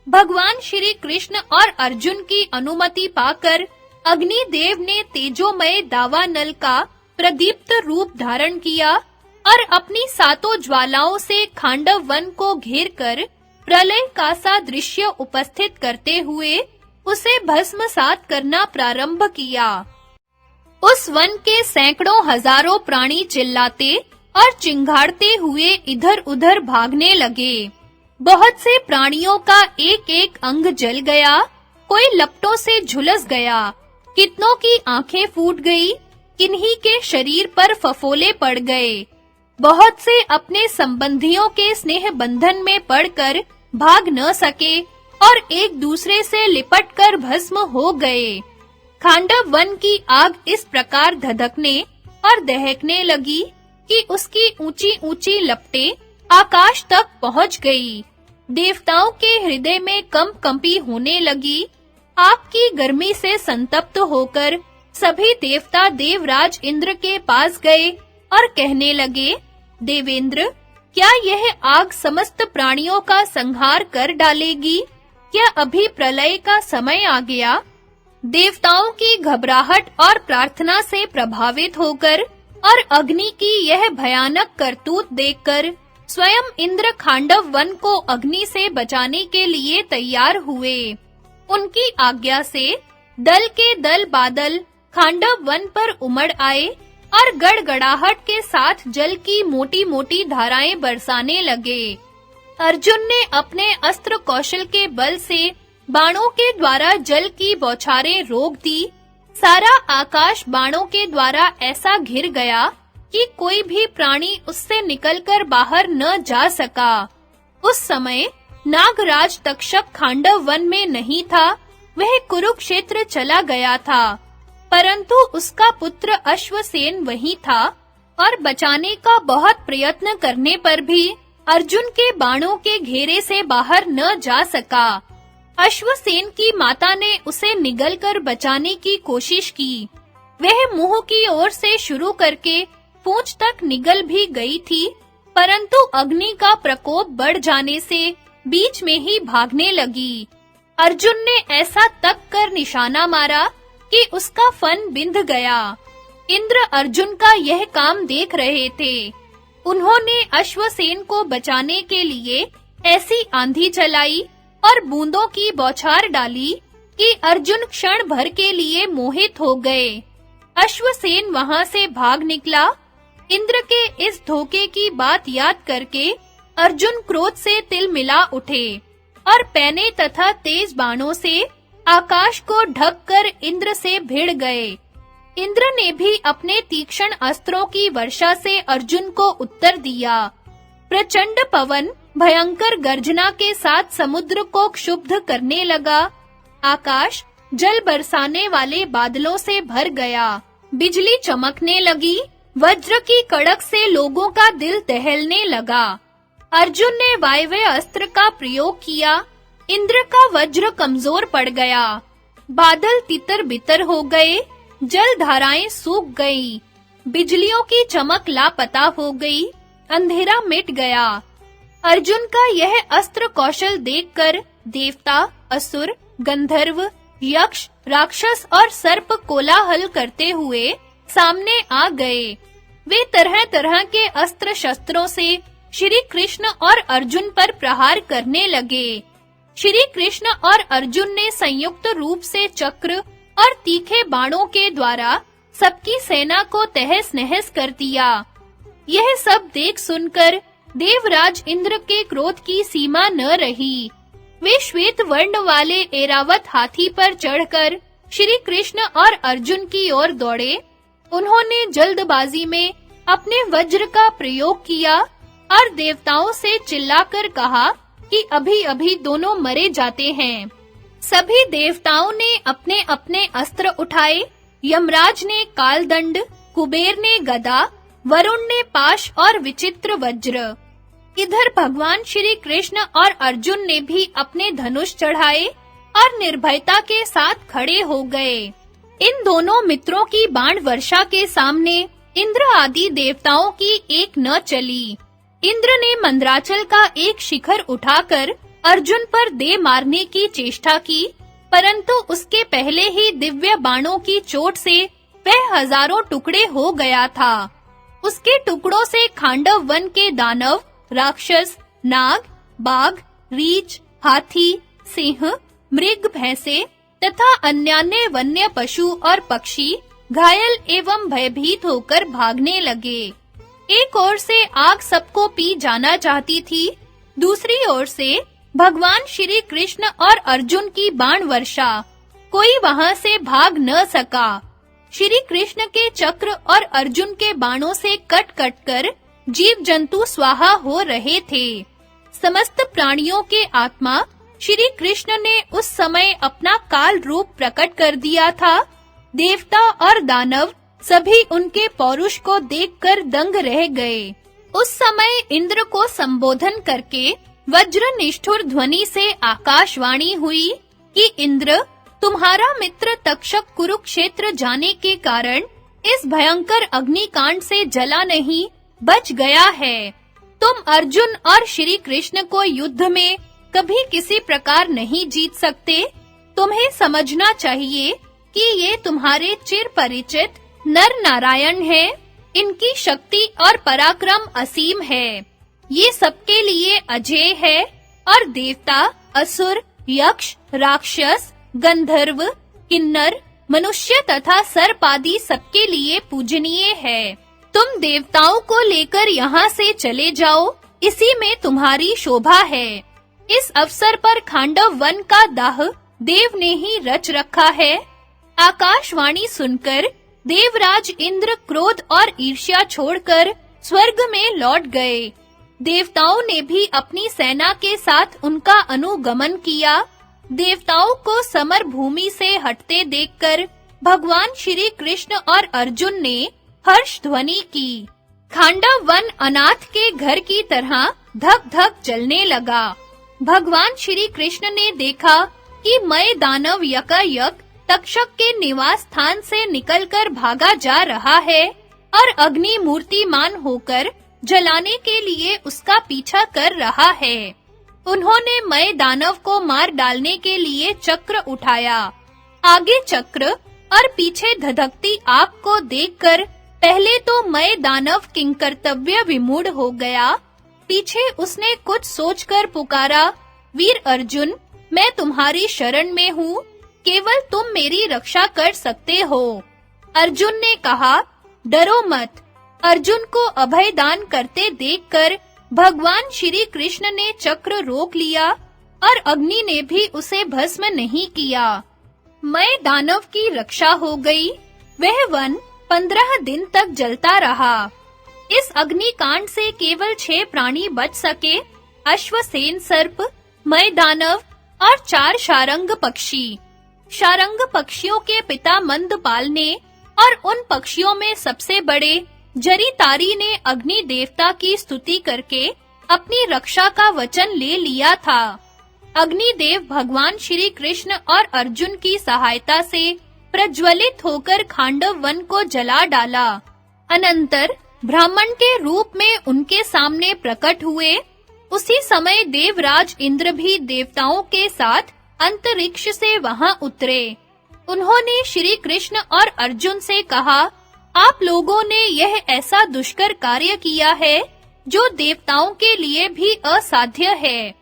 भगवान श्री कृष्ण और अर्जुन की अनुमति पाकर अग्निदेव ने तेजोमय दावानल का प्रदीप्त रूप धारण किया और अपनी सातों ज्वालाओं से खांडव वन को घेरकर प्रलय का सा दृश्य उपस्थित करते हुए उसे भस्मसात करना प्रारंभ किया। उस वन के सैकड़ों हजारों प्राणी चिल्लाते और चिंघाड़ते हुए इधर-उधर भागने लगे। बहुत से प्राणियों का एक-एक अंग जल गया, कोई लपटों से झुलस गया, कितनों की आंखें फूट गई, किन्हीं के शरीर पर फफोले पड़ गए। बहुत से अपने संबंधियों के स्नेह बंधन में पड़कर भाग न सके और एक दूसरे से लिपटकर भस्म हो गए। खांडव वन की आग इस प्रकार धधकने और दहकने लगी कि उसकी ऊंची-ऊंची लपटें आकाश तक पहुंच गई। देवताओं के हृदय में कंपी होने लगी। आग की गर्मी से संतप्त होकर सभी देवता देवराज इंद्र के पास गए और कहने लगे, देवेंद्र, क्या यह आग समस्त प्राणियों का संहार कर डालेगी? क्या अभी प्रलय का समय आ गया? देवताओं की घबराहट और प्रार्थना से प्रभावित होकर और अग्नि की यह भयानक करतूत देखकर स्वयं इंद्र खांडव वन को अग्नि से बचाने के लिए तैयार हुए। उनकी आज्ञा से दल के दल बादल खांडव वन पर उमड़ आए और गड़गड़ाहट के साथ जल की मोटी-मोटी धाराएं बरसाने लगे। अर्जुन ने अपने अस्त्र कौशल के बल से बाणों के द्वारा जल की बौछारें रोक दी। सारा आकाश बाणों के द्वारा ऐसा घिर गया कि कोई भी प्राणी उससे निकलकर बाहर न जा सका। उस समय नागराज तक्षक खांडव वन में नहीं था, वह कुरुक्षेत्र चला गया था, परंतु उसका पुत्र अश्वसेन वहीं था और बचाने का बहुत प्रयत्न करने पर भी अर्जुन के बाणों के घेरे से बाहर न जा सका। अश्वसेन की माता ने उसे निगलकर बचाने की कोशिश की। वह मुंह की ओर से शुरू करके पूंछ तक निगल भी गई थी, परंतु अग्नि का प्रकोप बढ़ जाने से बीच में ही भागने लगी। अर्जुन ने ऐसा तक कर निशाना मारा कि उसका फन बिंध गया। इंद्र अर्जुन का यह काम देख रहे थे। उन्होंने अश्वसेन को बचाने के लिए ऐसी आंधी चलाई और बूंदों की बौछार डाली कि अर्जुन क्षण भर के लिए मोहित हो गए। अश्वसेन वहां से भाग निकला। इंद्र के इस धोखे की बात याद करके अर्जुन क्रोध से तिलमिला उठे और पैने तथा तेज बाणों से आकाश को ढककर इंद्र से भिड़ गए। इंद्र ने भी अपने तीक्ष्ण अस्त्रों की वर्षा से अर्जुन को उत्तर दिया। प्रचंड पवन भयंकर गर्जना के साथ समुद्र को क्षुब्ध करने लगा। आकाश जल बरसाने वाले बादलों से भर गया। बिजली चमकने लगी। वज्र की कड़क से लोगों का दिल दहलने लगा। अर्जुन ने वायव्य अस्त्र का प्रयोग किया। इंद्र का वज्र कमजोर पड़ गया। बादल तितर-बितर हो गए। जल धाराएं सूख गईं। बिजलियों की चमक लापता हो गई। अंधेरा मिट गया। अर्जुन का यह अस्त्र कौशल देखकर देवता, असुर, गंधर्व, यक्ष, राक्षस और सर्प कोलाहल करते हुए सामने आ गए। वे तरह-तरह के अस्त्र शस्त्रों से श्री कृष्ण और अर्जुन पर प्रहार करने लगे। श्री कृष्ण और अर्जुन ने संयुक्त रूप से चक्र और तीखे बाणों के द्वारा सबकी सेना को तहस-नहस कर दिया। यह सब देख सुनकर देवराज इंद्र के क्रोध की सीमा न रही। वे श्वेत वर्ण वाले ऐरावत हाथी पर चढ़कर श्री कृष्ण और अर्जुन की ओर दौड़े। उन्होंने जल्दबाजी में अपने वज्र का प्रयोग किया और देवताओं से चिल्लाकर कहा कि अभी-अभी दोनों मरे जाते हैं। सभी देवताओं ने अपने-अपने अस्त्र उठाए। यमराज ने कालदंड, कुबेर ने गदा, वरुण ने पाश और विचित्र वज्र। इधर भगवान श्री कृष्ण और अर्जुन ने भी अपने धनुष चढ़ाए और निर्भयता के साथ खड़े हो गए। इन दोनों मित्रों की बाण वर्षा के सामने इंद्र आदि देवताओं की एक न चली। इंद्र ने मंदराचल का एक शिखर उठाकर अर्जुन पर दे मारने की चेष्टा की, परंतु उसके पहले ही दिव्य बाणों की चोट से वह हजारों टुकड़े हो गया था। उसके टुकड़ों से खांडव वन के दानव, राक्षस, नाग, बाघ, रीछ, हाथी, सिंह, मृग, भैंसे तथा अन्यान्य वन्य पशु और पक्षी घायल एवं भयभीत होकर भागने लगे। एक ओर से आग सबको पी जाना चाहती थी, दूसरी ओर से भगवान श्री कृष्ण और अर्जुन की बाण वर्षा, कोई वहां से भाग न सका। श्री कृष्ण के चक्र और अर्जुन के बाणों से कट-कट कर जीव जंतु स्वाहा हो रहे थे। समस्त प्राणियों के आत्मा श्री कृष्ण ने उस समय अपना काल रूप प्रकट कर दिया था। देवता और दानव सभी उनके पौरुष को देखकर दंग रह गए। उस समय इंद्र को संबोधन करके वज्र निष्ठुर ध्वनि से आकाशवाणी हुई कि इंद्र, तुम्हारा मित्र तक्षक कुरुक्षेत्र जाने के कारण इस भयंकर अग्निकांड से जला नहीं, बच गया है। तुम अर्जुन और श्री कृष्ण को युद्ध में कभी किसी प्रकार नहीं जीत सकते। तुम्हें समझना चाहिए कि ये तुम्हारे चिर परिचित नर नारायण हैं। इनकी शक्ति और पराक्रम असीम है। ये सबके लिए अजेय है और देवता, असुर, यक्ष, राक्षस, गंधर्व, किन्नर, मनुष्य तथा सर्प आदि सबके लिए पूजनीय है। तुम देवताओं को लेकर यहाँ से चले जाओ, इसी में तुम्हारी शोभा है। इस अवसर पर खांडव वन का दाह देव ने ही रच रखा है। आकाशवाणी सुनकर देवराज इंद्र क्रोध और ईर्ष्या छोड़कर स्वर्ग में लौट गए। देवताओं ने भी अपनी सेना के साथ उनका अनुगमन किया। देवताओं को समर भूमि से हटते देखकर भगवान श्री कृष्ण और अर्जुन ने हर्ष ध्वनि की। खांडव वन अनाथ के घर की तरह धक-धक जलने लगा। भगवान श्री कृष्ण ने देखा कि मय दानव यकायक तक्षक के निवास स्थान से निकलकर भागा जा रहा है और अग्नि मूर्तिमान होकर जलाने के लिए उसका पीछा कर रहा है। उन्होंने मय दानव को मार डालने के लिए चक्र उठाया। आगे चक्र और पीछे धधकती आग को देखकर पहले तो मय दानव किंकर्तव्य विमूढ़ हो गया। पीछे उसने कुछ सोचकर पुकारा, वीर अर्जुन, मैं तुम्हारी शरण में हूँ, केवल तुम मेरी रक्षा कर सकते हो। अर्जुन ने कहा, डरो मत। अर्जुन को अभय दान करते देखकर भगवान श्री कृष्ण ने चक्र रोक लिया और अग्नि ने भी उसे भस्म नहीं किया। मय दानव की रक्षा हो गई। वह वन 15 दिन तक जलता रहा। इस अग्निकांड से केवल 6 प्राणी बच सके, अश्वसेन सर्प, मय दानव और 4 शारंग पक्षी। शारंग पक्षियों के पिता मंदपाल ने और उन पक्षियों में सबसे बड़े जरितारी ने अग्नि देवता की स्तुति करके अपनी रक्षा का वचन ले लिया था। अग्निदेव भगवान श्री कृष्ण और अर्जुन की सहायता से प्रज्वलित होकर खांडव वन को जला डाला। अनंतर ब्राह्मण के रूप में उनके सामने प्रकट हुए। उसी समय देवराज इंद्र भी देवताओं के साथ अंतरिक्ष से वहां उतरे। उन्होंने श्री कृष्ण और अर्जुन से कहा, आप लोगों ने यह ऐसा दुष्कर कार्य किया है जो देवताओं के लिए भी असाध्य है।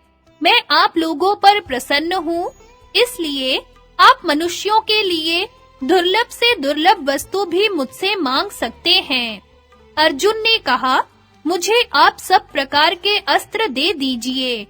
मैं आप लोगों पर प्रसन्न हूँ, इसलिए आप मनुष्यों के लिए दुर्लभ से दुर्लभ वस्तु भी मुझसे मांग सकते हैं। अर्जुन ने कहा, मुझे आप सब प्रकार के अस्त्र दे दीजिए।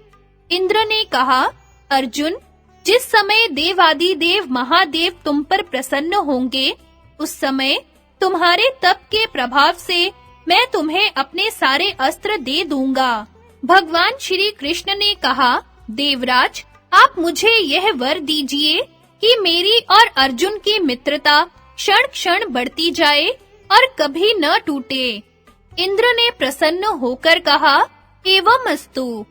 इंद्र ने कहा, अर्जुन, जिस समय देवादिदेव महादेव तुम पर प्रसन्न होंगे, उस समय तुम्हारे तप के प्रभाव से मैं तुम्हें अपने सारे अस्त्र दे दूंगा। भगवान श्री कृष्ण ने कहा, देवराज, आप मुझे यह वर दीजिए कि मेरी और अर्जुन की मित्रता क्षण-क्षण बढ़ती जाए और कभी न टूटे। इंद्र ने प्रसन्न होकर कहा, एवमस्तु।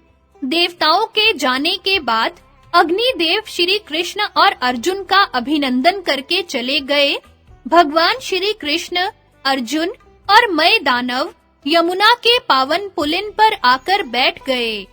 देवताओं के जाने के बाद अग्निदेव श्री कृष्ण और अर्जुन का अभिनंदन करके चले गए। भगवान श्री कृष्ण, अर्जुन और मय दानव यमुना के पावन पुलिन पर आकर बैठ गए।